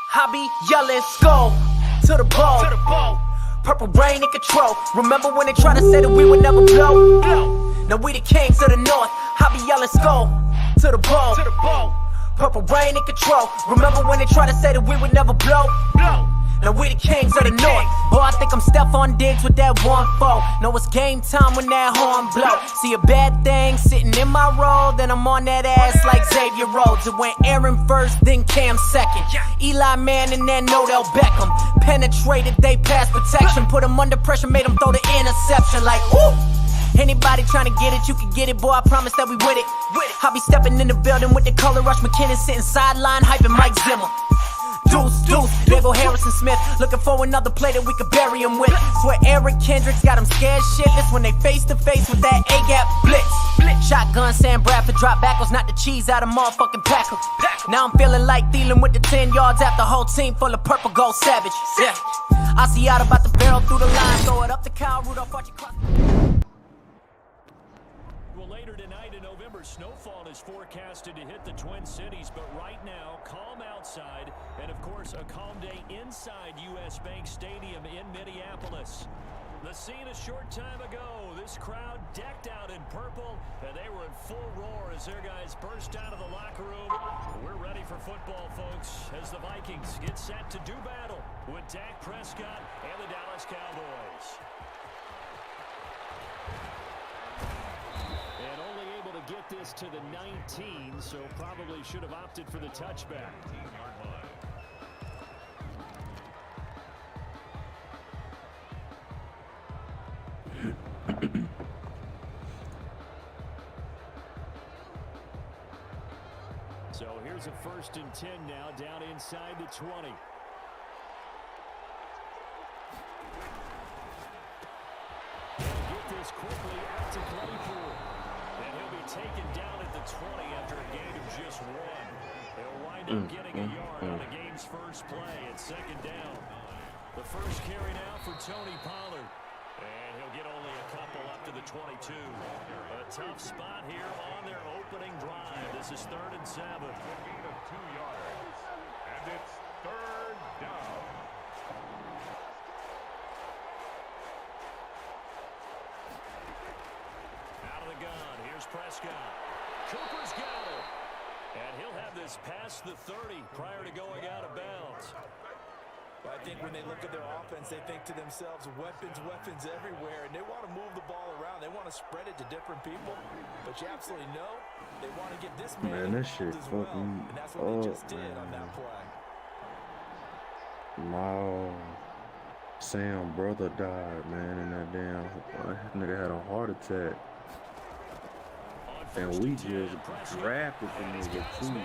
Hobby yelling skull to the ball. Purple rain in control. Remember when they tried to say that we would never blow? Now we the kings of the north. Hobby yelling skull to the ball. Purple rain in control. Remember when they tried to say that we would never blow? Now we the kings of the north. Boy, I think I'm Stephon Diggs with that 1-4. Know it's game time when that horn blow. See a bad thing sitting in my road, then I'm on that ass like Xavier Rhodes. It went Aaron first, then Cam second. Eli Manning, then Odell Beckham. Penetrated, they pass protection. Put him under pressure, made him throw the interception. Like, woo! Anybody trying to get it, you can get it, boy, I promise that we with it. I be stepping in the building with the color rush, McKinnon sitting sideline, hyping Mike Zimmer. Deuce, there go Harrison Smith, looking for another play that we could bury him with. Swear Eric Kendricks got him scared shitless when they face to face with that A-gap blitz. Shotgun Sam Bradford, drop backwards, not the cheese out of motherfucking Packer. Now I'm feeling like Thielen with the 10 yards after the whole team full of purple gold savage. Yeah, I see out about the barrel through the line, throw it up to Kyle Rudolph, watch it cross. Well, later tonight in November, snowfall is forecasted to hit the Twin Cities, but right now, calm outside, and of course, a calm day inside U.S. Bank Stadium in Minneapolis. The scene a short time ago, this crowd decked out in purple, and they were in full roar as their guys burst out of the locker room. We're ready for football, folks, as the Vikings get set to do battle with Dak Prescott and the Dallas Cowboys. And only able to get this to the 19, so probably should have opted for the touchback. So here's a 1st and 10 now, down inside the 20. They'll get this quickly out to Claypool. And he'll be taken down at the 20 after a gain of just 1. He'll wind up getting a yard on the game's first play at 2nd down. The first carry now for Tony Pollard. And he'll get only a couple up to the 22. A tough spot here on their opening drive. This is 3rd and 7. A gain of 2 yards. And it's 3rd down. Out of the gun, here's Prescott. Cooper's got it. And he'll have this past the 30 prior to going out of bounds. I think when they look at their offense, they think to themselves, weapons everywhere, and they want to move the ball around. They want to spread it to different people, but you absolutely know they want to get this man that shit fucking and that's what they just did on that play. My Sam brother died, man, and that damn nigga had a heart attack. And we just drafted the nigga too.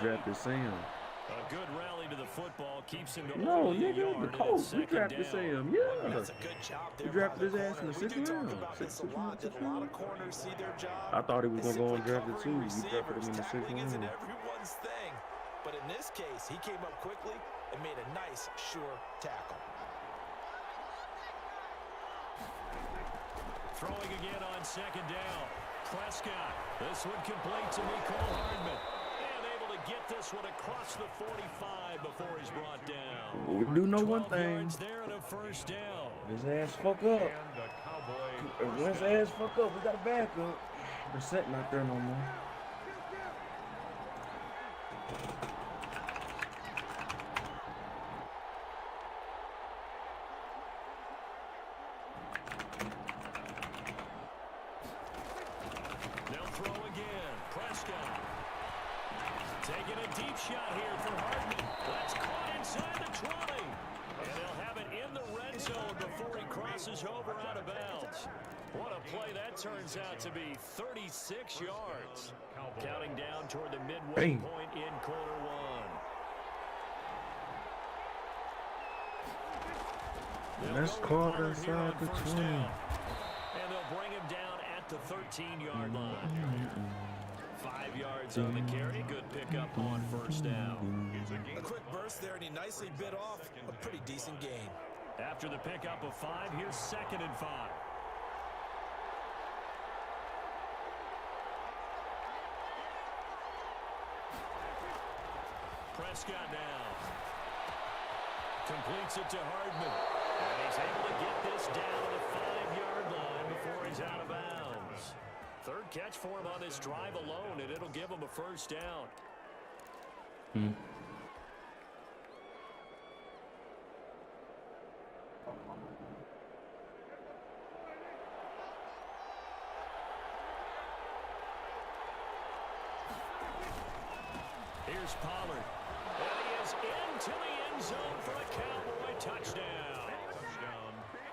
Drafted Sam. A good rally to the football keeps him to No, only a nigga, yard the coach. We drafted Sam. Yeah. That's a good job there. We drafted his ass in the 6th round. A lot of corners see their job. I thought he was gonna go and draft it too. We Receivers. drafted him in the 6th Tackling isn't round. everyone's thing, but in this case, he came up quickly and made a nice, sure tackle. Throwing again on 2nd down. Prescott. This one complete to Mecole Hardman. And able to get this one across the 45 before he's brought down. We do know one thing. There and a 1st down. His ass fuck up. When his ass fuck up, we got a backup. The set not there no more. They'll throw again. Prescott. Taking a deep shot here for Hardman. That's caught inside the 20. And they'll have it in the red zone before he crosses over out of bounds. What a play that turns out to be. 36 yards. Counting down toward the midway point in quarter 1. Let's call inside the 20. And they'll bring him down at the 13-yard line. 5 yards on the carry. Good pickup on 1st down. A quick burst burst there, and he nicely bit off a pretty decent gain. After the pickup of 5, here's 2nd and 5. Prescott now. Completes it to Hardman. And he's able to get this down to the 5-yard line before he's out of bounds. 3rd catch for him on this drive alone, and it'll give him a 1st down. Here's Pollard. And he is into the end zone for a Cowboy touchdown.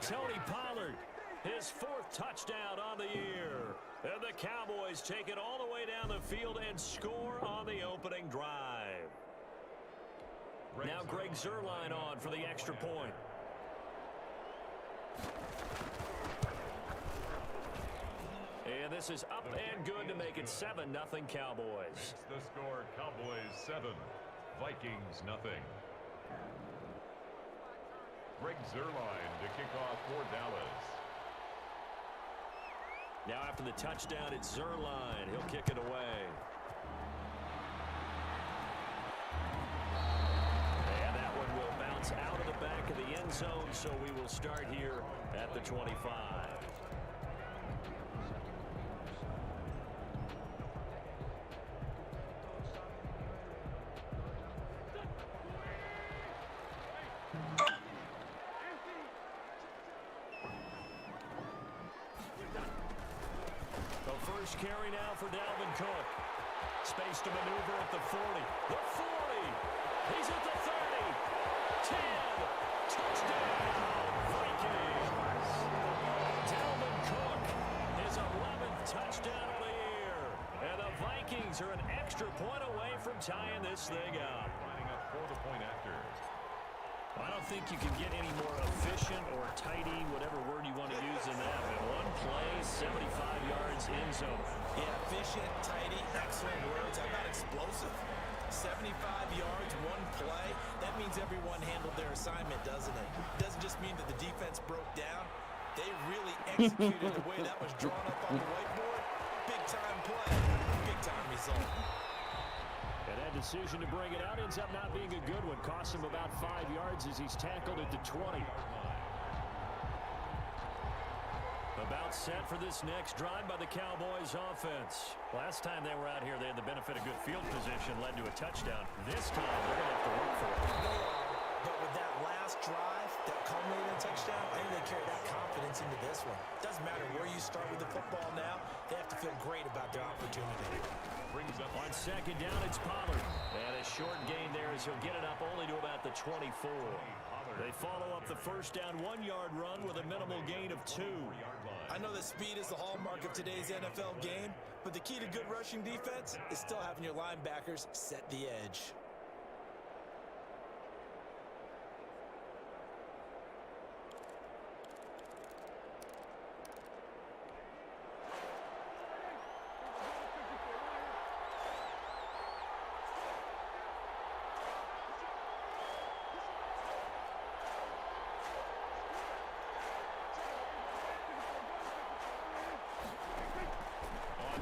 Tony Pollard, his 4th touchdown on the year. And the Cowboys take it all the way down the field and score on the opening drive. Now Greg Zuerlein on for the extra point. And this is up and good to make it 7-0 Cowboys. It's the score, Cowboys 7, Vikings nothing. Greg Zuerlein to kick off for Dallas. Now after the touchdown, it's Zuerlein. He'll kick it away. And that one will bounce out of the back of the end zone, so we will start here at the 25. First carry now for Dalvin Cook. Space to maneuver at the 40. The 40. He's at the 30. 10. Touchdown, Vikings. Dalvin Cook, his 11th touchdown of the year. And the Vikings are an extra point away from tying this thing up. Lining up for the point after. I don't think you can get any more efficient or tidy, whatever word you want to use in that. In one play, 75 yards in zone. Yeah, efficient, tidy, excellent words. How about explosive? 75 yards, one play. That means everyone handled their assignment, doesn't it? Doesn't just mean that the defense broke down. They really executed the way that was drawn up on the whiteboard. Big-time play, big-time result. And that decision to bring it out ends up not being a good one. Costs him about 5 yards as he's tackled at the 20. About set for this next drive by the Cowboys offense. Last time they were out here, they had the benefit of good field position, led to a touchdown. This time, they're going to have to work for it. But with that last drive that culminated in a touchdown, I think they carry that confidence into this one. Doesn't matter where you start with the football now. They have to feel great about their opportunity. Brings up on 2nd down, it's Pollard. And a short gain there as he'll get it up only to about the 24. They follow up the first down 1-yard run with a minimal gain of 2. I know that speed is the hallmark of today's NFL game, but the key to good rushing defense is still having your linebackers set the edge.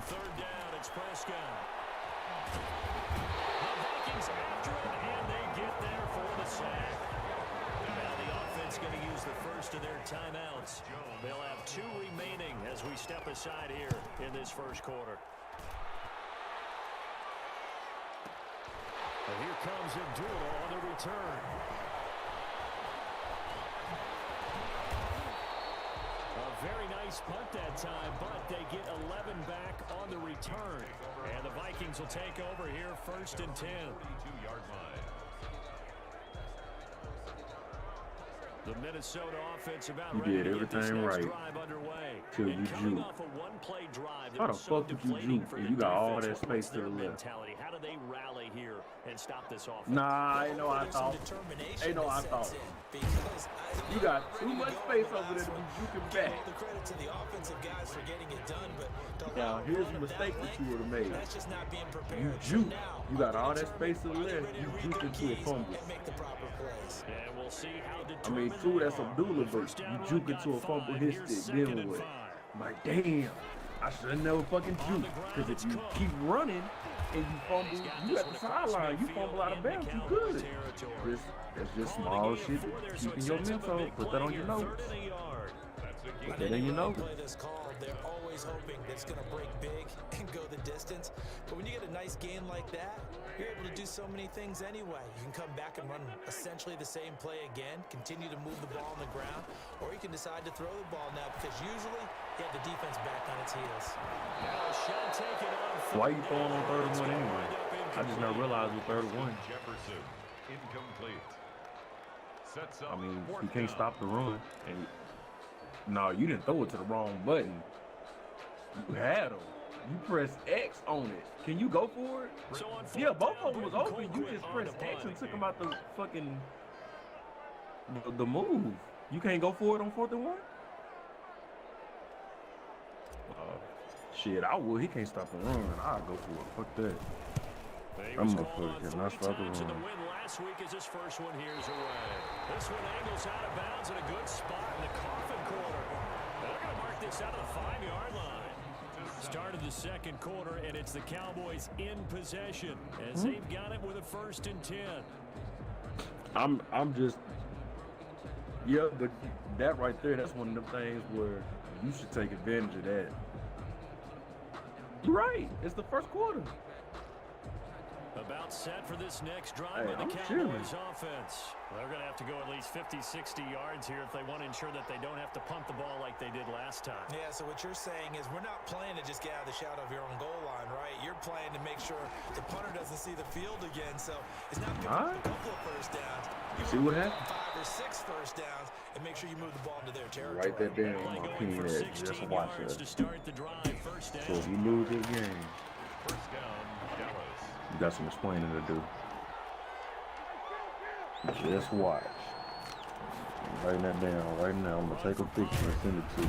Third down, it's Prescott. The Vikings after him, and they get there for the sack. Now the offense going to use the first of their timeouts. They'll have 2 remaining as we step aside here in this first quarter. And here comes Abdullah on the return. Very nice punt that time, but they get 11 back on the return. And the Vikings will take over here 1st and 10. 42-yard line. The Minnesota offense about you ready did to get this everything next right drive underway. till you coming juke. off a one-play drive, How the that was so fuck did you deflating juke for and the you got all defense. that What's space to their the left? mentality? How do they rally here and stop this offense. Nah, ain't no I There's some thought. determination Ain't no that I sets thought. in because You got too much space over there to be juking Give all back. the credit to the offensive guys for getting it done, but to Now, allow a here's run a of that mistake that length, you would have made. that's just not being You prepared. juke. Now, You got are all they that space to the determined? Are they left. ready You to read juke their into a keys fumble. and make the proper plays? And we'll see how I mean, determined true, they that's are. a doodler, The but first you down juke run into a got fumble 5. his Here's stick. second Then and what? 5. Like, damn. I should have never fucking On the juked. ground, Because it's if you Cook. keep running and you fumble, He's got you this at the one across sideline. You midfield fumble out of into bounds. You Cowboy good. territory. That's just Calling small a gain shit of 4 to there, keep so in it your sets up a mental. big Put that play on your here, notes. 3rd and a yard. That's a Put gain. that in your notes. Play this called, they're always hoping that it's going to break big and go the distance. But when you get a nice gain like that, you're able to do so many things anyway. You can come back and run essentially the same play again, continue to move the ball on the ground, or you can decide to throw the ball now because usually you have the defense back on its heels. Now a shot taken on Why you throwing on 3rd and 1 anyway? I just now realized with 3rd and 1. Jefferson, incomplete. Sets up I mean, fourth you can't down. stop the run. And no, you didn't throw it to the wrong button. You had them. You pressed X on it. Can you go for it? So on Yeah, fourth both down, of them was Britton open. You Colquitt just on pressed the X punt. and took them out the fucking the move. You can't go for it on 4th and 1? Shit, I would. He can't stop the run. I'll go for it. Fuck that. He I'm was a called on fucking 3 not stop the times in the run. win last week as his first one here's away. This one angles out of bounds in a good spot in the coffin corner. They're going to mark this out of the 5-yard line. Start of the second quarter, and it's the Cowboys in possession as they've got it with a 1st and 10. I'm just yeah, but that right there, that's one of them things where you should take advantage of that. You're right. It's the first quarter. About set for this next drive Hey, by the I'm Cowboys chilling. offense. They're going to have to go at least 50, 60 yards here if they want to ensure that they don't have to punt the ball like they did last time. Yeah, so what you're saying is we're not playing to just get out of the shadow of your own goal line, right? You're playing to make sure the punter doesn't see the field again. So it's not picking up a couple of first downs. You See what happened? 5 or 6 first downs and make sure you move the ball into their territory. Write that down Play on my going for opinion. 16 Just watch yards to it. start the drive. First So if down. you lose this game, First down, Dallas. you got some explaining to do. Just watch. I'm writing that down right now. I'm gonna take a picture and send it to you.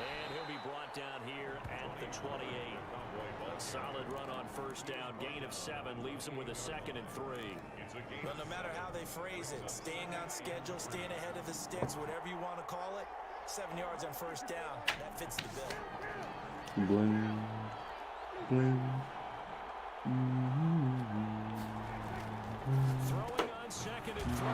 And he'll be brought down here at the 28. A solid run on first down. Gain of 7 leaves him with a 2nd and 3. It's a gain. Well, no matter how they phrase it, staying on schedule, staying ahead of the sticks, whatever you want to call it, 7 yards on first down, that fits the bill. Bling, bling. Throwing on 2nd and 3.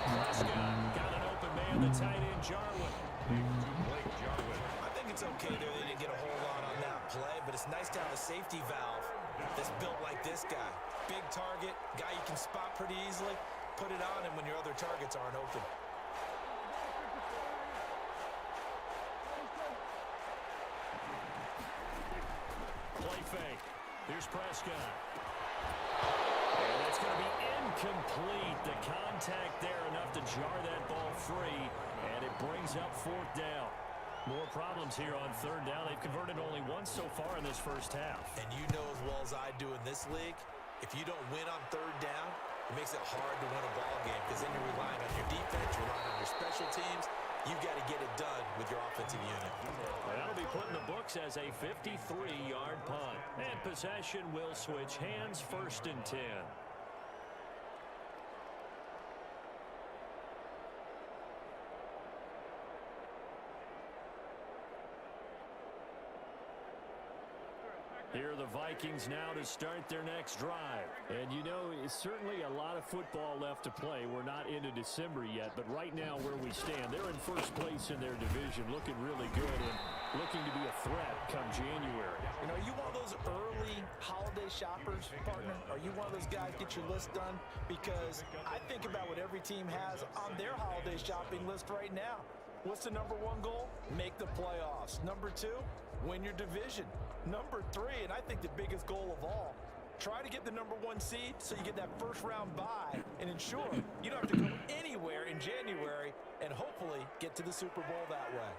Prescott got an open man, the tight end Jarwin. To Blake Jarwin. I think it's okay there they didn't get a whole lot on that play, but it's nice to have a safety valve that's built like this guy. Big target, guy you can spot pretty easily. Put it on him when your other targets aren't open. Play fake. Here's Prescott. And it's going to be incomplete. The contact there enough to jar that ball free, and it brings up 4th down. More problems here on 3rd down. They've converted only once so far in this first half. And you know as well as I do in this league, if you don't win on 3rd down, it makes it hard to win a ball game because then you're relying on your defense, you're relying on your special teams. You've got to get it done with your offensive unit. That'll be put in the books as a 53-yard punt. And possession will switch hands, 1st and 10. Here are the Vikings now to start their next drive. And you know, it's certainly a lot of football left to play. We're not into December yet, but right now where we stand, they're in first place in their division, looking really good and looking to be a threat come January. You know, are you one of those early holiday shoppers, partner? Are you one of those guys get your list done? Because I think about what every team has on their holiday shopping list right now. What's the number 1 goal? Make the playoffs. Number 2, win your division. Number 3, and I think the biggest goal of all, try to get the number 1 seed so you get that first round bye and ensure you don't have to go anywhere in January and hopefully get to the Super Bowl that way.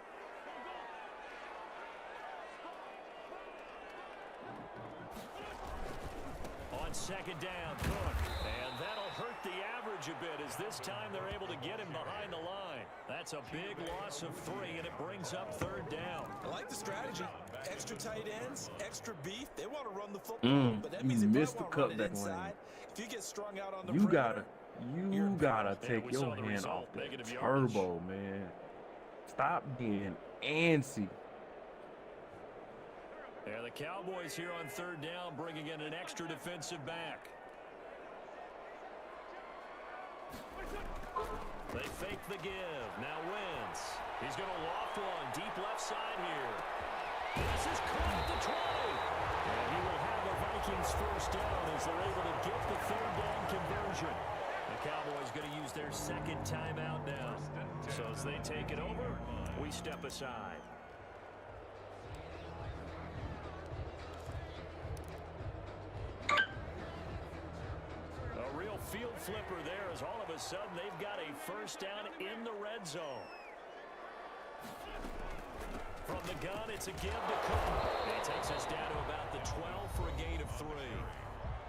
On on second down. Cook. And that'll hurt the average a bit as this time they're able to get him behind the line. That's a big loss of 3, and it brings up third down. I like the strategy. Extra tight ends, extra beef. They want to run the football, but that means you they missed the want to run it cutback inside. lane. If you get strung out on the You perimeter, gotta take we your saw the hand result. off that Negative yardage. turbo, man. Stop being antsy. Yeah, the Cowboys here on third down bringing in an extra defensive back. They fake the give. Now Wentz. He's going to loft one. Deep left side here. This is caught at the 20. And he will have the Vikings first down as they're able to get the third down conversion. The Cowboys going to use their second timeout now. So as they take it over, we step aside. A real field flipper there as all of a sudden they've got a first down in the red zone. From the gun, it's a give to Cook. It takes us down to about the 12 for a gain of 3.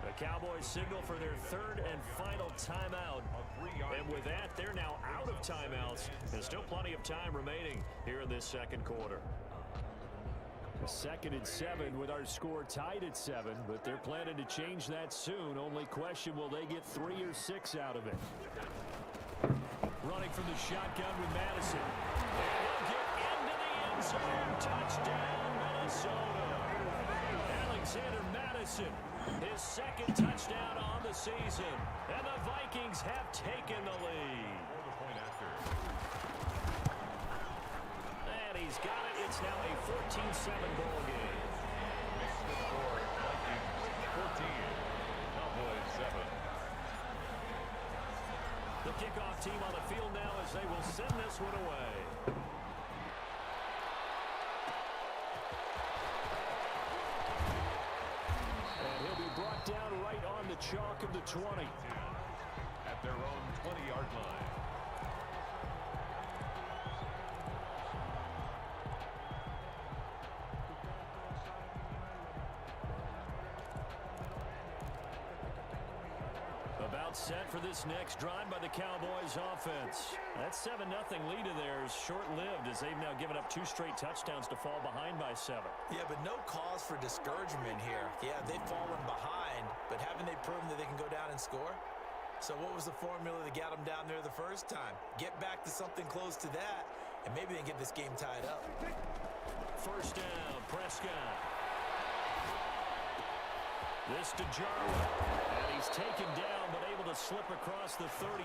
The Cowboys signal for their third and final timeout. And with that, they're now out of timeouts. There's still plenty of time remaining here in this second quarter. 2nd and 7 with our score tied at 7, but they're planning to change that soon. Only question, will they get 3 or 6 out of it? Running from the shotgun with Madison. And he'll get into the end zone. Touchdown, Minnesota. Alexander Madison, his 2nd touchdown on the season. And the Vikings have taken the lead. And he's got it. It's now a 14-7 ball game. 14, Cowboys 7. The kickoff team on the field now as they will send this one away. And he'll be brought down right on the chalk of the 20. At their own 20-yard line. About set for this next drive by the Cowboys offense. That 7-0 lead of theirs short-lived as they've now given up 2 straight touchdowns to fall behind by 7. Yeah, but no cause for discouragement here. Yeah, they've fallen behind, but haven't they proven that they can go down and score? So what was the formula that got them down there the first time? Get back to something close to that, and maybe they can get this game tied up. First down, Prescott. This to Jarwin. And he's taken down, but able to slip across the 35.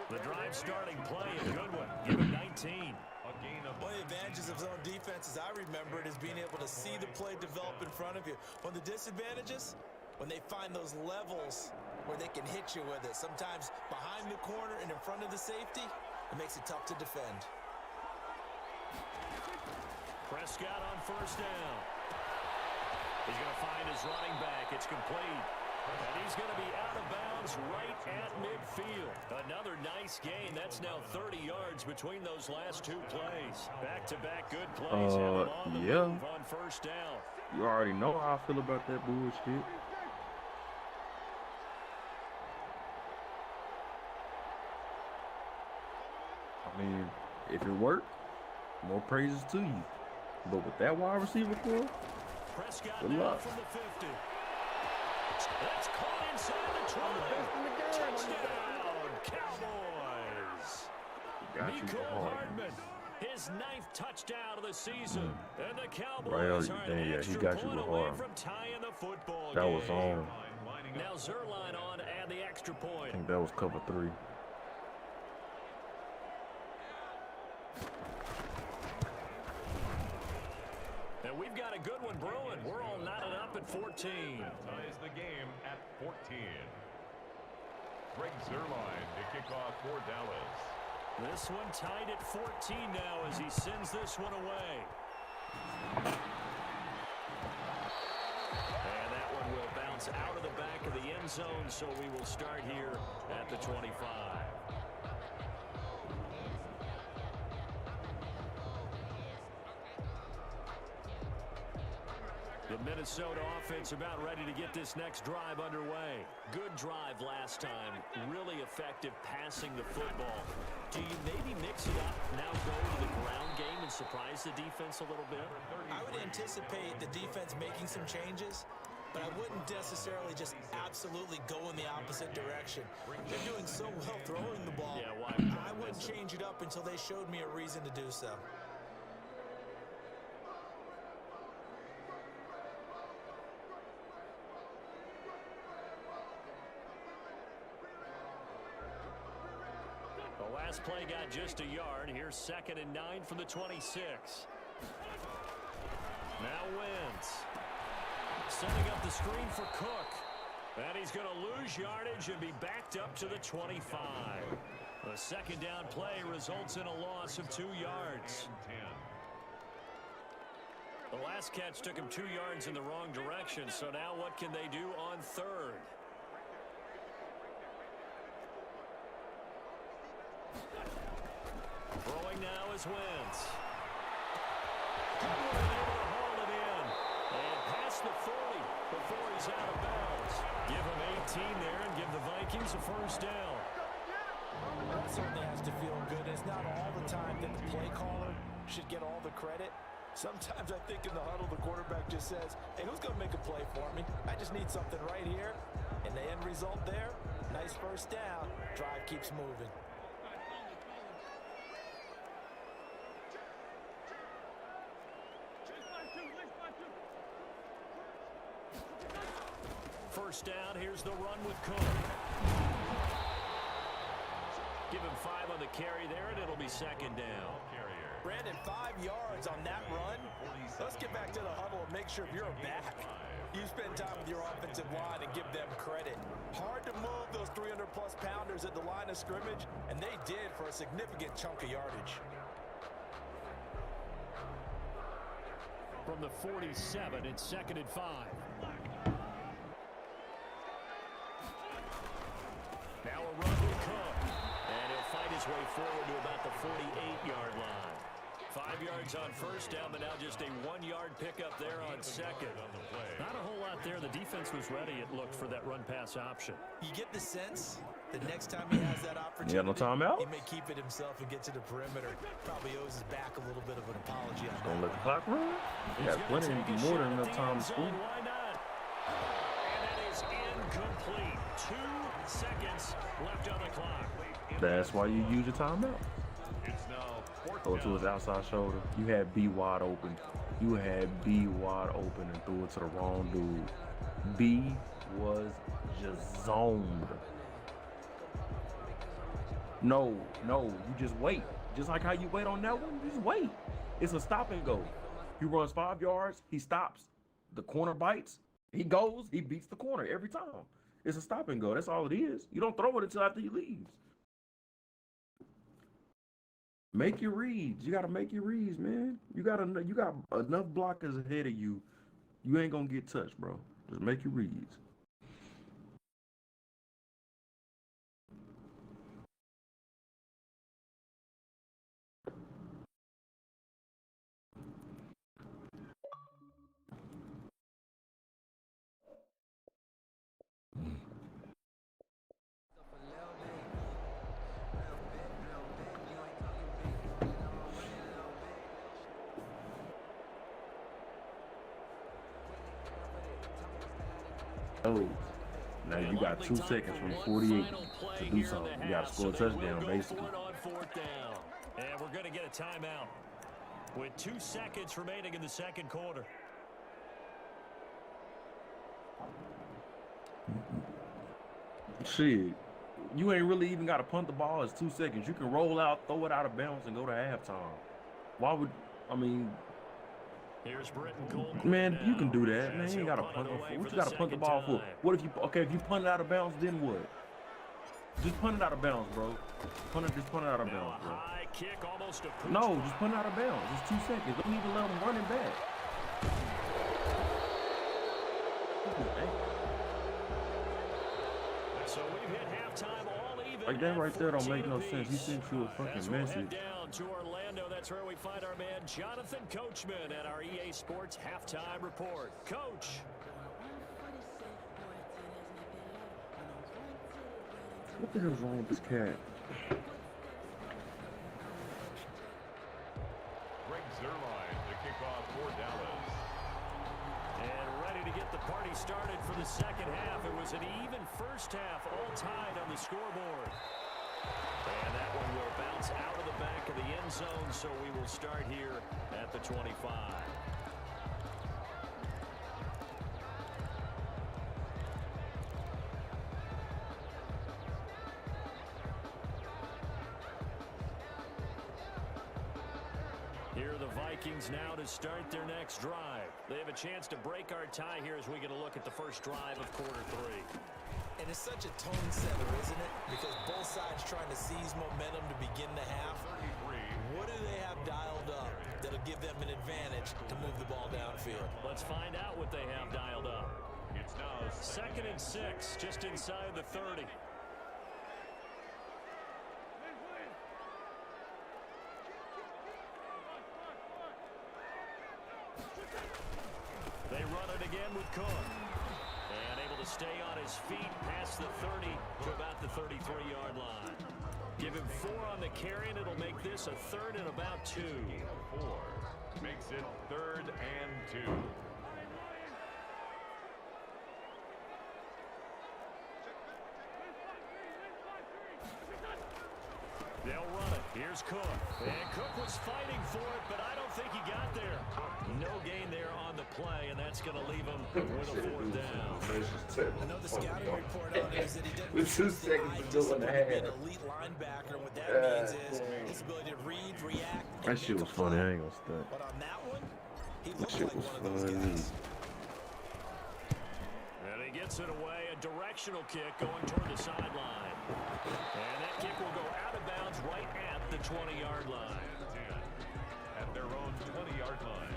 The drive starting play, a good one. Give him 19. One of the advantages of zone defense, as I remember it, is being able to see the play develop in front of you. One of the disadvantages, when they find those levels where they can hit you with it. Sometimes behind the corner and in front of the safety, it makes it tough to defend. Prescott on first down. He's going to find his running back. It's complete. And he's going to be out of bounds right at midfield. Another nice gain. That's now 30 yards between those last 2 plays. Back-to-back good plays. Have him on the move on first down. You already know how I feel about that bullshit. I mean, if it worked, more praises to you. But with that wide receiver core, Prescott good now luck. from the 50. That's caught inside the 20. Touchdown, Cowboys. Got you Mecole hard. Hardman, his 9th touchdown of the season. And the Right, Cowboys are an yeah, he extra got you point with away Hardman. from tying the football That game. was on. Now Zerline on to add the extra I point. think that was cover 3. And we've got a good one brewing. We're all knotted up at 14. Ties the game at 14. Greg Zerline to kick off for Dallas. This one tied at 14 now as he sends this one away. And that one will bounce out of the back of the end zone, so we will start here at the 25. The Minnesota offense about ready to get this next drive underway. Good drive last time. Really effective passing the football. Do you maybe mix it up, now go to the ground game and surprise the defense a little bit? I would anticipate the defense making some changes, but I wouldn't necessarily just absolutely go in the opposite direction. They're doing so well throwing the ball. Yeah, why? I wouldn't change it up until they showed me a reason to do so. The last play got just a yard. Here's 2nd and 9 from the 26. Now Wentz. Setting up the screen for Cook. And he's going to lose yardage and be backed up to the 25. The second down play results in a loss of 2 yards. The last catch took him 2 yards in the wrong direction, so now what can they do on 3rd? Throwing now is Wentz. Able to haul it in. And past the 40 before he's out of bounds. Give him 18 there and give the Vikings a first down. That certainly has to feel good. It's not all the time that the play caller should get all the credit. Sometimes I think in the huddle, the quarterback just says, hey, who's going to make a play for me? I just need something right here. And the end result there, nice first down. Drive keeps moving. First down, here's the run with Cook. Give him 5 on the carry there, and it'll be 2nd down. Brandon, 5 yards on that run. Let's get back to the huddle and make sure you're back. You spend time with your offensive line and give them credit. Hard to move those 300-plus pounders at the line of scrimmage, and they did for a significant chunk of yardage. From the 47, it's 2nd and 5. Now a run with Cook. And he'll fight his way forward to about the 48-yard line. 5 yards on first down, but now just a 1-yard pickup there on 2nd. Not a whole lot there. The defense was ready, it looked, for that run-pass option. You get the sense that next time he has that opportunity, You got no timeout? he may keep it himself and get to the perimeter. Probably owes his back a little bit of an apology on Don't that. let the clock run. You got plenty more than enough time to score. Why not? And that is incomplete. 2 seconds left on the clock. That's why you use your timeout. Go to his outside shoulder. You had B wide open. You had B wide open and threw it to the wrong dude. B was just zoned. No, you just wait. Just like how you wait on that one, just wait. It's a stop and go. He runs 5 yards, he stops. The corner bites, he goes, he beats the corner every time. It's a stop and go. That's all it is. You don't throw it until after he leaves. Make your reads. You gotta make your reads, man. You got enough blockers ahead of you. You ain't gonna get touched, bro. Just make your reads. Oh, now you got 2 seconds from 48 to do something. You got to score a touchdown, basically. On 4th down. And we're going to get a timeout with 2 seconds remaining in the second quarter. Shit, you ain't really even got to punt the ball. It's 2 seconds. You can roll out, throw it out of bounds, and go to halftime. Why would, I mean, Here's Britton Cole. man, you can do that. Man, you ain't got to punt the ball. What you got to punt the ball for? What if you, okay, if you punt it out of bounds, then what? Just punt it out of bounds, bro. Just punt it out of bounds, bro. High kick, almost a No, just punt it out of bounds. It's 2 seconds. Don't even let them run it back. So we've hit halftime all even. Like that right there don't make no sense. He sent you a fucking message. Down to Orlando. That's that's where we find our man Jonathan Coachman at our EA Sports Halftime Report. Coach. What the hell's wrong with this cat? Greg Zerline to kick off for Dallas. And ready to get the party started for the second half. It was an even first half, all tied on the scoreboard. And that one will bounce out of the back of the end zone, so we will start here at the 25. Here are the Vikings now to start their next drive. They have a chance to break our tie here as we get a look at the first drive of quarter 3. And it's such a tone setter, isn't it? Because both sides trying to seize momentum to begin the half. What do they have dialed up that'll give them an advantage to move the ball downfield? Let's find out what they have dialed up. It's now Second and 6, just inside the 30. They run it again with Cook. And able to stay on his feet past the 30 to about the 33-yard line. Give him 4 on the carry, and it'll make this a 3rd and about 2. 4. Makes it 3rd and 2. They'll run it. Here's Cook. And Cook was fighting for it, but I don't think he got there. No gain there on the play, and that's going to leave him with a 4th down. I know the scouting report on it is that he doesn't With 2 use the seconds eye to just go in to the be an half. elite linebacker. And what that means is his ability to read, react, and That shit make was a funny. play. I ain't gonna stunt. But on that one, he That looked shit like was one of those funny. guys. And he gets it away. A directional kick going toward the sideline. And that kick will go out of bounds right at the 20-yard line. 10. At their own 20-yard line.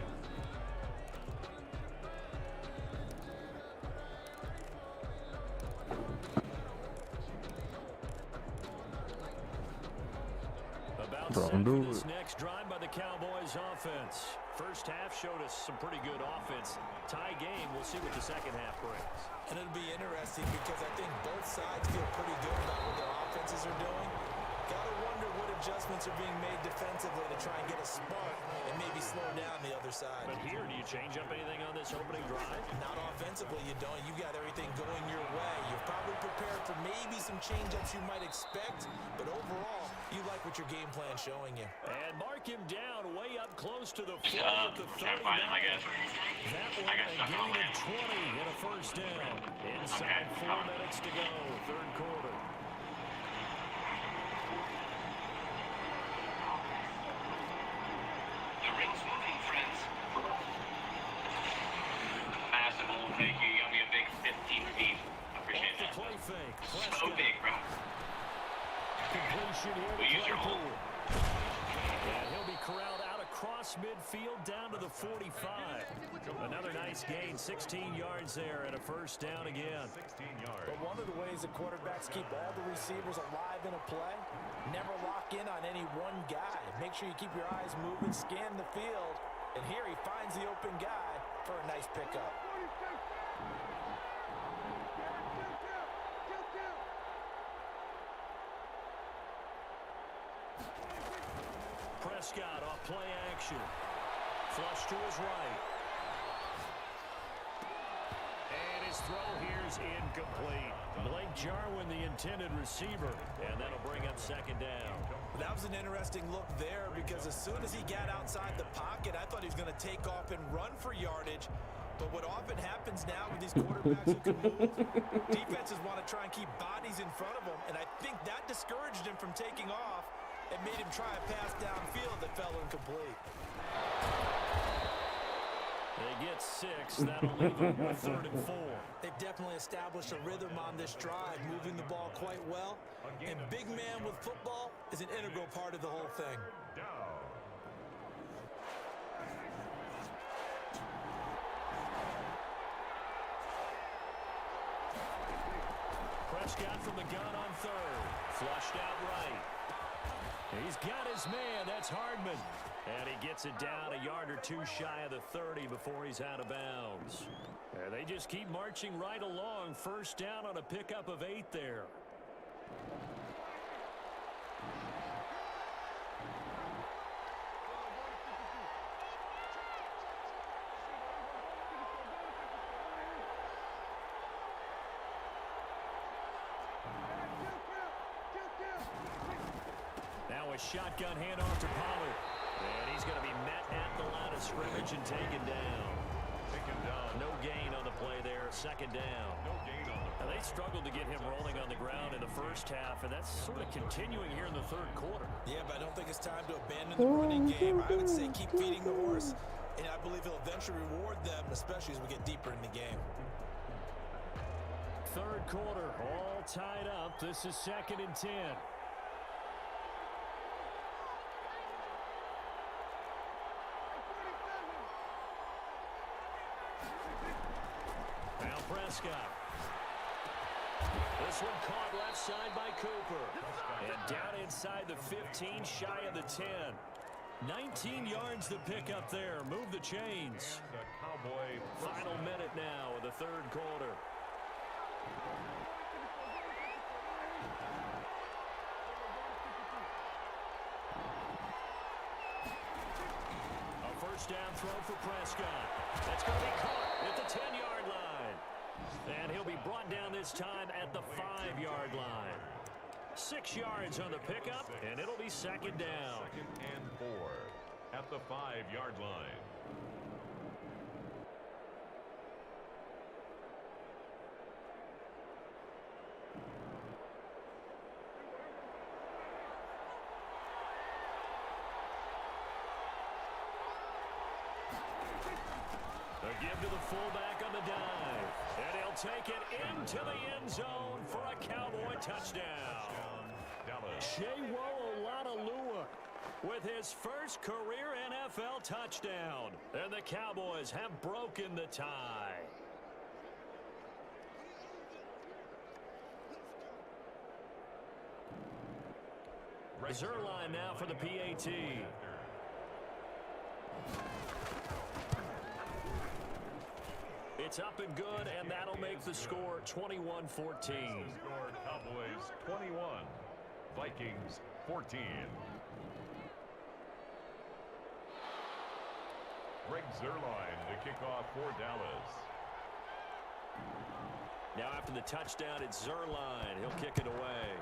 About Don't set do for this it. next drive by the Cowboys offense. First half showed us some pretty good offense. Tie game. We'll see what the second half brings. And it'll be interesting because I think both sides feel pretty good about what their offenses are doing. Gotta wonder what adjustments are being made defensively to try and get a spark and maybe slow down the other side. But here, do you change up anything on this opening drive? Not offensively, you don't. You got everything going your way. You're probably prepared for maybe some change-ups you might expect, but overall, you like what your game plan's showing you. And mark him down way up close to the 40 Shut at up. the Can't 30. find him, I guess. That one I got a stuck on gain of land. 20 and a first down. Inside Okay. 4 minutes to go, third quarter. The ring's moving, friends. Massive old thank you. You got me a big 15 feet. Appreciate The that. play fake. So Prescott. big, bro. Completion here We to use your hole. Claypool. And he'll be corralled out across midfield down to the 45. Another nice gain, 16 yards there and a first down again. 16 yards. But one of the ways that quarterbacks keep all the receivers alive in a play, never lock in on any one guy. Make sure you keep your eyes moving, scan the field, and here he finds the open guy for a nice pickup. Prescott off play action. Flush to his right. And his throw here is incomplete. Blake Jarwin, the intended receiver, and that'll bring up second down. That was an interesting look there because as soon as he got outside the pocket, I thought he was going to take off and run for yardage. But what often happens now with these quarterbacks who can move, defenses want to try and keep bodies in front of them, and I think that discouraged him from taking off and made him try a pass downfield that fell incomplete. They get 6. That'll leave them with 3rd and 4. They've definitely established a rhythm on this drive, moving the ball quite well. And big man with football is an integral part of the whole thing. Down. Prescott from the gun on 3rd. Flushed out right. He's got his man. That's Hardman. And he gets it down a yard or two shy of the 30 before he's out of bounds. And they just keep marching right along. First down on a pickup of 8 there. Now a shotgun handoff to Pollard. And he's going to be met at the line of scrimmage and taken down. No gain on the play there. Second down. No gain on the Now, they struggled to get him rolling on the ground in the first half, and that's sort of continuing here in the third quarter. Yeah, but I don't think it's time to abandon the running game. I would say keep feeding the horse, and I believe he'll eventually reward them, especially as we get deeper in the game. Third quarter, all tied up. This is 2nd and 10. Now Prescott. This one caught left side by Cooper. And down inside the 15, shy of the 10. 19 yards to pick up there. Move the chains. The Cowboy Final minute now of the third quarter. A first down throw for Prescott. That's going to be caught at the 10-yard line. And he'll be brought down this time at the 5-yard line. 6 yards on the pickup, and it'll be second down. 2nd and 4 at the 5-yard line. A give to the fullback on the dive. And he'll take it into the end zone for a Cowboy touchdown. Dallas. Shewo Oladolua with his first career NFL touchdown. And the Cowboys have broken the tie. Zerline now for the PAT. It's up and good, and that'll make the score 21-14. Score Cowboys 21, Vikings 14. Greg Zerline to kick off for Dallas. Now after the touchdown, it's Zerline. He'll kick it away.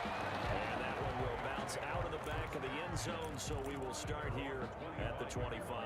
And that one will bounce out of the back of the end zone, so we will start here at the 25.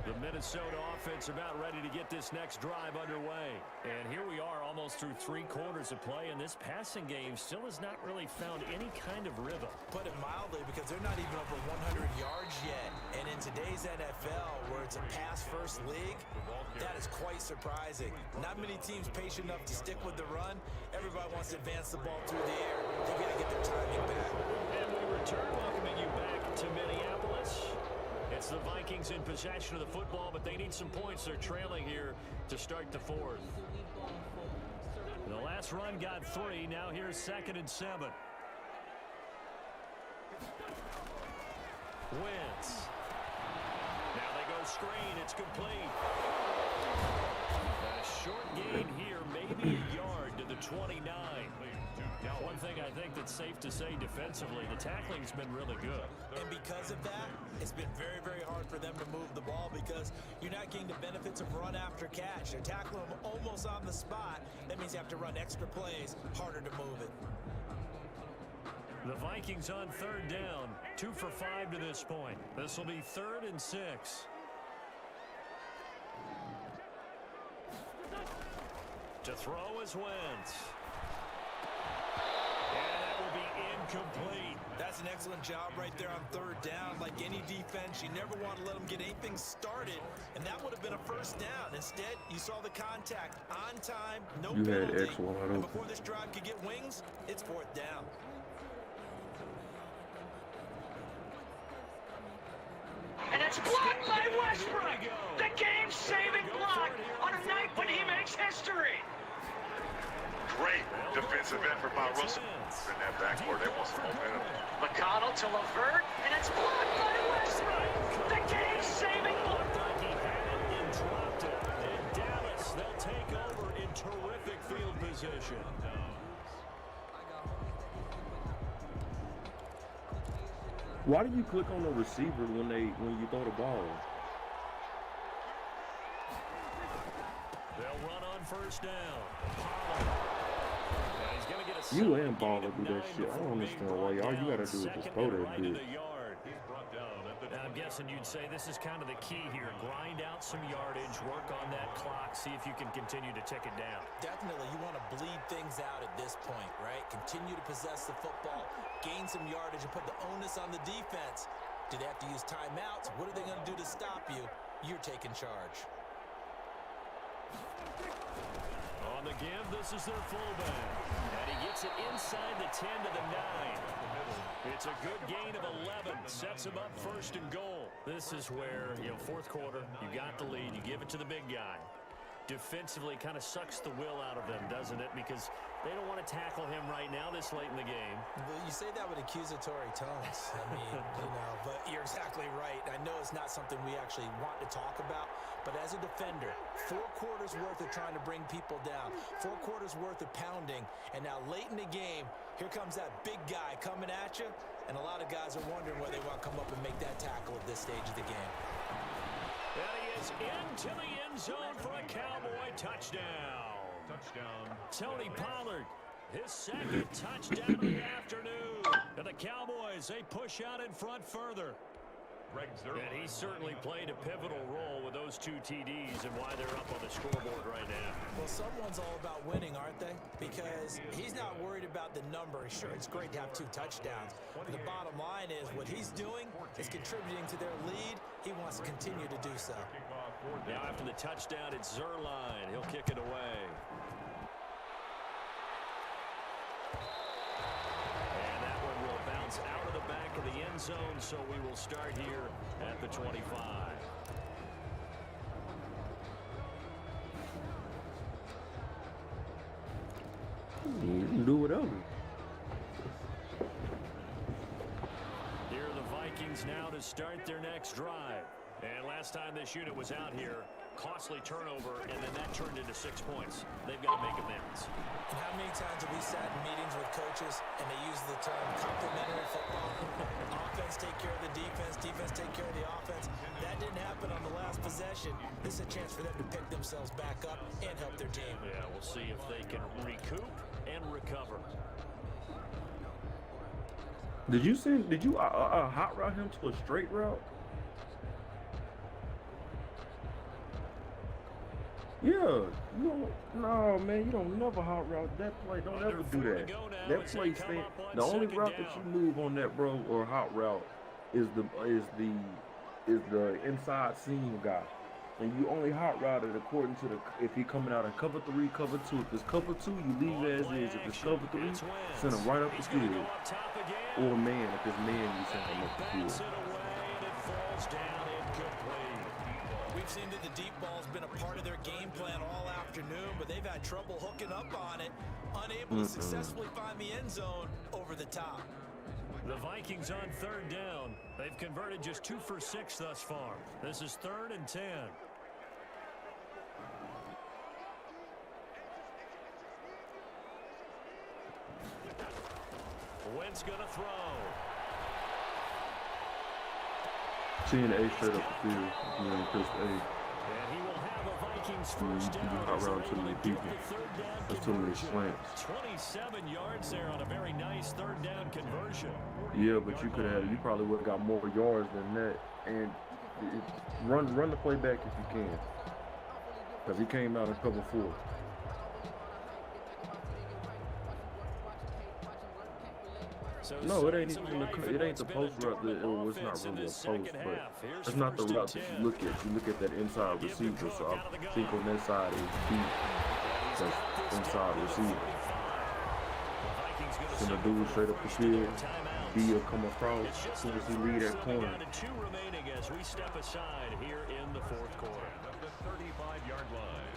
The Minnesota offense about ready to get this next drive underway. And here we are almost through 3 quarters of play, and this passing game still has not really found any kind of rhythm. Put it mildly, because they're not even over 100 yards yet. And in today's NFL, where it's a pass-first league, that is quite surprising. Not many teams patient enough to stick with the run. Everybody wants to advance the ball through the air. They've got to get their timing back. And we return, welcoming you back to Minneapolis. It's the Vikings in possession of the football, but they need some points. They're trailing here to start the fourth. The last run got 3. Now here's 2nd and 7. Wentz. Now they go screen. It's complete. A short gain here, maybe a yard to the 29. One thing I think that's safe to say defensively, the tackling's been really good. And because of that, it's been very, very hard for them to move the ball, because you're not getting the benefits of run after catch. They're tackling them almost on the spot. That means you have to run extra plays, harder to move it. The Vikings on 3rd down, 2 for 5 to this point. This will be 3rd and 6. To throw is Wentz. And that will be incomplete. That's an excellent job right there on third down. Like any defense, you never want to let them get anything started, and that would have been a first down. Instead, you saw the contact on time, no penalty. Had X wide And open. before this drive could get wings, it's fourth down. And it's blocked by Westbrook. The game-saving block on a night when he makes history. Great defensive effort by Russell in that backcourt. They want some momentum. McConnell to Levert, and it's blocked by Westbrook. The game-saving block. Looked like he had it and dropped it. And Dallas, they'll take over in terrific field position. Why do you click on the receiver when you throw the ball? They'll run on first down. Pollard. And he's gonna get a You solid and gain Baller of do that 9 shit. I before don't being understand why. brought All you gotta down. do is just Second throw and that right in bitch. the yard. He's brought down at the And I'm guessing you'd say this is kind of the key here. Grind out some yardage, work on that clock, see if you can continue to tick it down. Definitely, you want to bleed things out at this point, right? Continue to possess the football, gain some yardage, and put the onus on the defense. Do they have to use timeouts? What are they going to do to stop you? You're taking charge. On the give, this is their fullback. And he gets it inside the 10 to the 9. It's a good gain of 11. Sets him up first and goal. This is where, fourth quarter, you got the lead, you give it to the big guy. Defensively kind of sucks the will out of them, doesn't it? Because they don't want to tackle him right now this late in the game. Well, you say that with accusatory tones. I mean, but you're exactly right. I know it's not something we actually want to talk about, but as a defender, 4 quarters worth of trying to bring people down, 4 quarters worth of pounding, and now late in the game, here comes that big guy coming at you, and a lot of guys are wondering whether they want to come up and make that tackle at this stage of the game. And he is into the end zone for a Cowboy touchdown. Tony Pollard, his second touchdown of the afternoon. And the Cowboys, they push out in front further. And he certainly played a pivotal role with those 2 TDs and why they're up on the scoreboard right now. Well, someone's all about winning, aren't they? Because he's not worried about the number. Sure, it's great to have 2 touchdowns. But the bottom line is what he's doing is contributing to their lead. He wants to continue to do so. Now after the touchdown, it's Zerline. He'll kick it away. And that one will bounce out of the back of the end zone, so we will start here at the 25. You can do whatever. Here are the Vikings now to start their next drive. And last time this unit was out here, costly turnover, and then that turned into 6 points. They've got to make amends. And how many times have we sat in meetings with coaches and they use the term complementary football? Offense take care of the defense, defense take care of the offense. That didn't happen on the last possession. This is a chance for them to pick themselves back up and help their team. Yeah, we'll see if they can recoup and recover. Did you hot route him to a straight route? Yeah, no, man, you don't never hot route that play. Don't ever do that. That play, the only route that you move on that, bro, or hot route, is the inside seam guy, and you only hot route it according to if he coming out in cover 3, cover 2. If it's cover 2, you leave it as is. If it's cover 3, send him right up the field. Or man, if it's man, you send him up the field. We've seen that the deep ball's been a part of their game plan all afternoon, but they've had trouble hooking up on it, unable to successfully find the end zone over the top. The Vikings on third down. They've converted just 2 for 6 thus far. This is 3rd and 10. Wentz gonna throw. Seeing A straight up the field, you know, just A. And he will have a Vikings first down. You hot route too many people. That's too many slants. 27 yards there on a very nice 3rd down conversion. Yeah, but you probably would have got more yards than that. And run the play back if you can. Because he came out in cover 4. No, it ain't even it ain't the post route. It was not really a post, but it's not the route that you look at. You look at that inside receiver. So I think on that side is B. That's inside receiver. Send a dude straight up the field. B will come across as soon as he lead that corner. Two remaining as we step aside here in the fourth quarter. At the 35-yard line.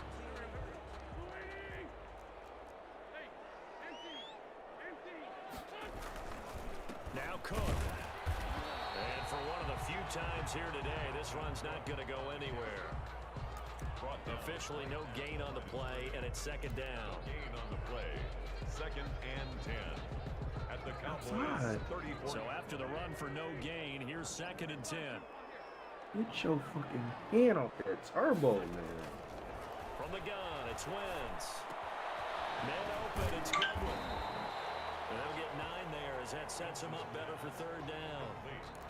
Now Cook. And for one of the few times here today, this run's not going to go anywhere. Officially no gain on the play, and it's second down. Gain on the play. 2nd and 10. At the Cowboys 34. So after the run for no gain, here's 2nd and 10. Get your fucking hand off that turbo, man. From the gun, it's Wentz. Man open, it's Goodwin. And they'll get 9 there as that sets him up better for 3rd down.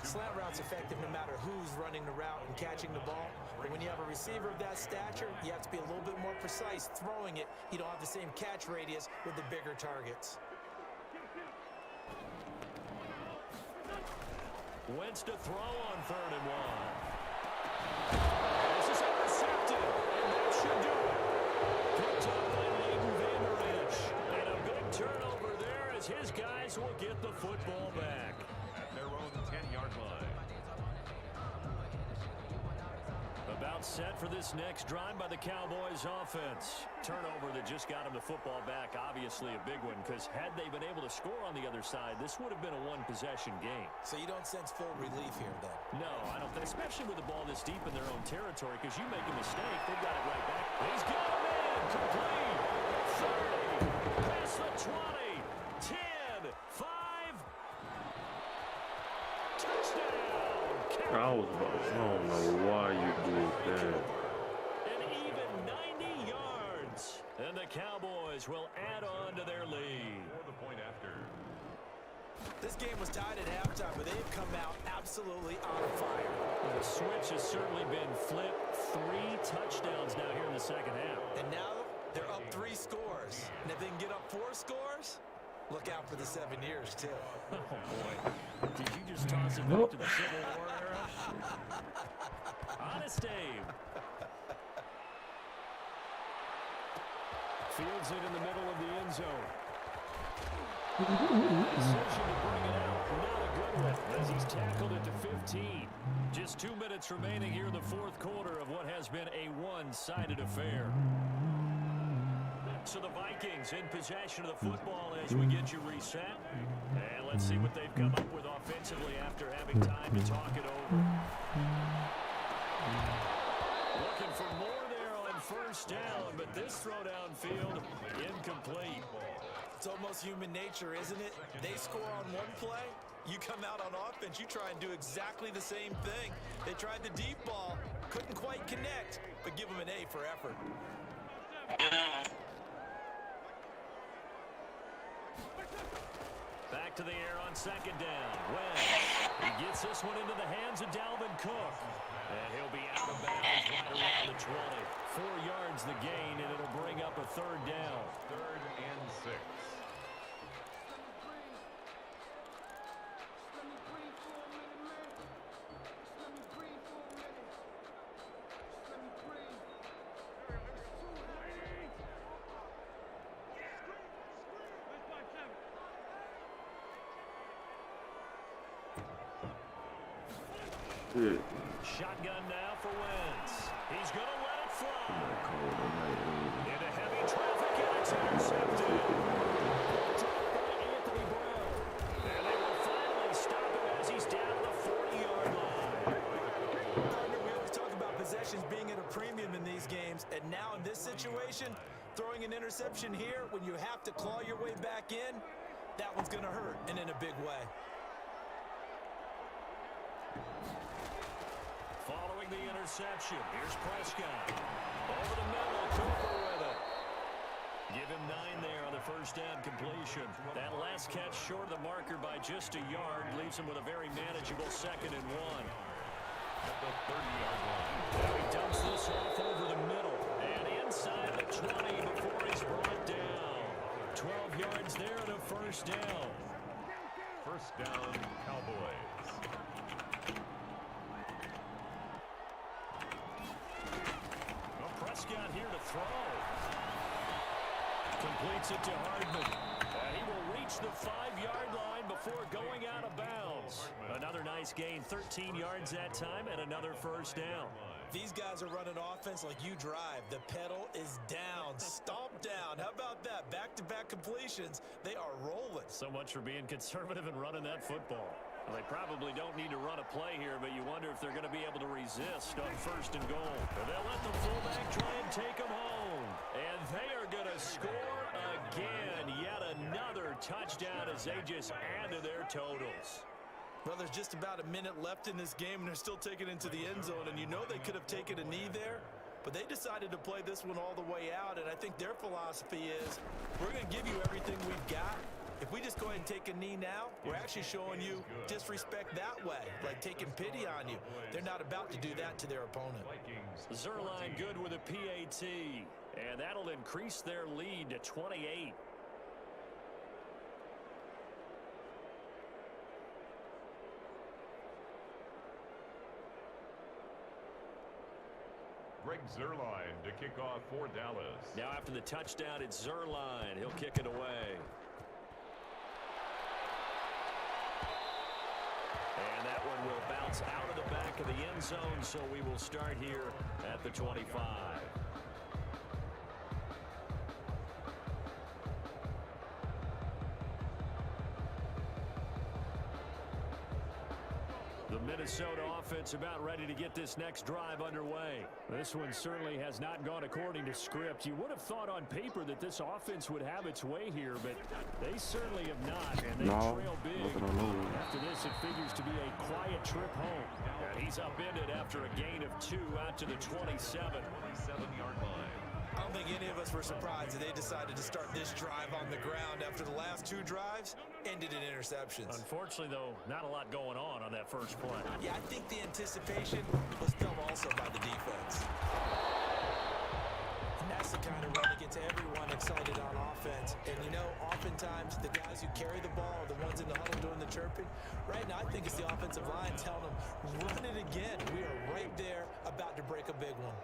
Slant route's effective no matter who's running the route and catching the ball. But when you have a receiver of that stature, you have to be a little bit more precise throwing it. You don't have the same catch radius with the bigger targets. Wentz to throw on 3rd and 1. This is intercepted, and that should do it. Picked up by Leighton Vander Esch. And a big turnover there as his guys will get the football back. At their own 10-yard line. About set for this next drive by the Cowboys offense. Turnover that just got him the football back. Obviously a big one, because had they been able to score on the other side, this would have been a one-possession game. So you don't sense full relief here, then? No, I don't think, especially with the ball this deep in their own territory, because you make a mistake, they've got it right back. He's got him in, complete, 30, past the 20, 10, 5, touchdown. I was about to, I don't know why you did that. An even 90 yards, and the Cowboys will add on to their lead. For the point after. This game was tied at halftime, but they've come out absolutely on fire. The switch has certainly been flipped. 3 touchdowns now here in the second half. And now they're up 3 scores. And if they can get up 4 scores, look out for the 7 years, too. Oh, boy. Did you just toss it back to the Civil War era? Honest Abe. Fields it in the middle of the end zone. Decision to bring it out. Not a good one as he's tackled it to 15. Just 2 minutes remaining here in the fourth quarter of what has been a one-sided affair. So the Vikings in possession of the football as we get you reset. And let's see what they've come up with offensively after having time to talk it over. Looking for more there on 1st down, but this throw downfield incomplete. It's almost human nature, isn't it? They score on one play, you come out on offense, you try and do exactly the same thing. They tried the deep ball, couldn't quite connect, but give them an A for effort. Back to the air on 2nd down. Wentz, he gets this one into the hands of Dalvin Cook. And he'll be out of bounds right around the 20. 4 yards the gain, and it'll bring up a 3rd down. 3rd and 6. Shit. Shotgun now for Wentz. He's going to let it fly. Into heavy traffic, and it's intercepted. Dropped by Anthony Brown. And they will finally stop him as he's down to the 40-yard line. We always talk about possessions being at a premium in these games, and now in this situation, throwing an interception here when you have to claw your way back in, that one's going to hurt, and in a big way. Following the interception, here's Prescott. Over the middle, Cooper with it. Give him 9 there on the 1st down completion. That last catch short of the marker by just a yard leaves him with a very manageable 2nd and 1. At the 30-yard line. Now he dumps this off over the middle and inside the 20 before he's brought down. 12 yards there and a 1st down. First down, Cowboys. Well, Prescott here to throw. Completes it to Hardman. And he will reach the 5-yard line before going out of bounds. Another nice gain, 13 yards that time, and another first down. These guys are running offense like you drive. The pedal is down, stomp down. How about that? Back-to-back completions. They are rolling. So much for being conservative and running that football. Well, they probably don't need to run a play here, but you wonder if they're going to be able to resist on first and goal. They'll let the fullback try and take them home. And they are going to score again. Yet another touchdown as they just add to their totals. Well, there's just about a minute left in this game, and they're still taking it into the end zone. And you know they could have taken a knee there, but they decided to play this one all the way out. And I think their philosophy is, we're going to give you everything we've got. If we just go ahead and take a knee now, we're actually showing you disrespect that way, like taking pity on you. They're not about to do that to their opponent. Zerline good with a PAT, and that'll increase their lead to 28. Greg Zerline to kick off for Dallas. Now after the touchdown, it's Zerline. He'll kick it away. And that one will bounce out of the back of the end zone, so we will start here at the 25. The Minnesota offense about ready to get this next drive underway. This one certainly has not gone according to script. You would have thought on paper that this offense would have its way here, but they certainly have not, and they trail big. After this, it figures to be a quiet trip home. And he's upended after a gain of 2 out to the 27. 27-yard line. I don't think any of us were surprised that they decided to start this drive on the ground after the last 2 drives ended in interceptions. Unfortunately, though, not a lot going on that first play. Yeah, I think the anticipation was felt also by the defense. And that's the kind of run that gets everyone excited on offense. And, you know, oftentimes the guys who carry the ball are the ones in the huddle doing the chirping. Right now, I think it's the offensive line telling them, run it again. We are right there about to break a big one.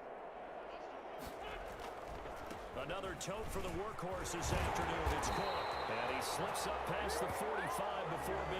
Another tote for the workhorse this afternoon. It's Cook. And he slips up past the 45 before being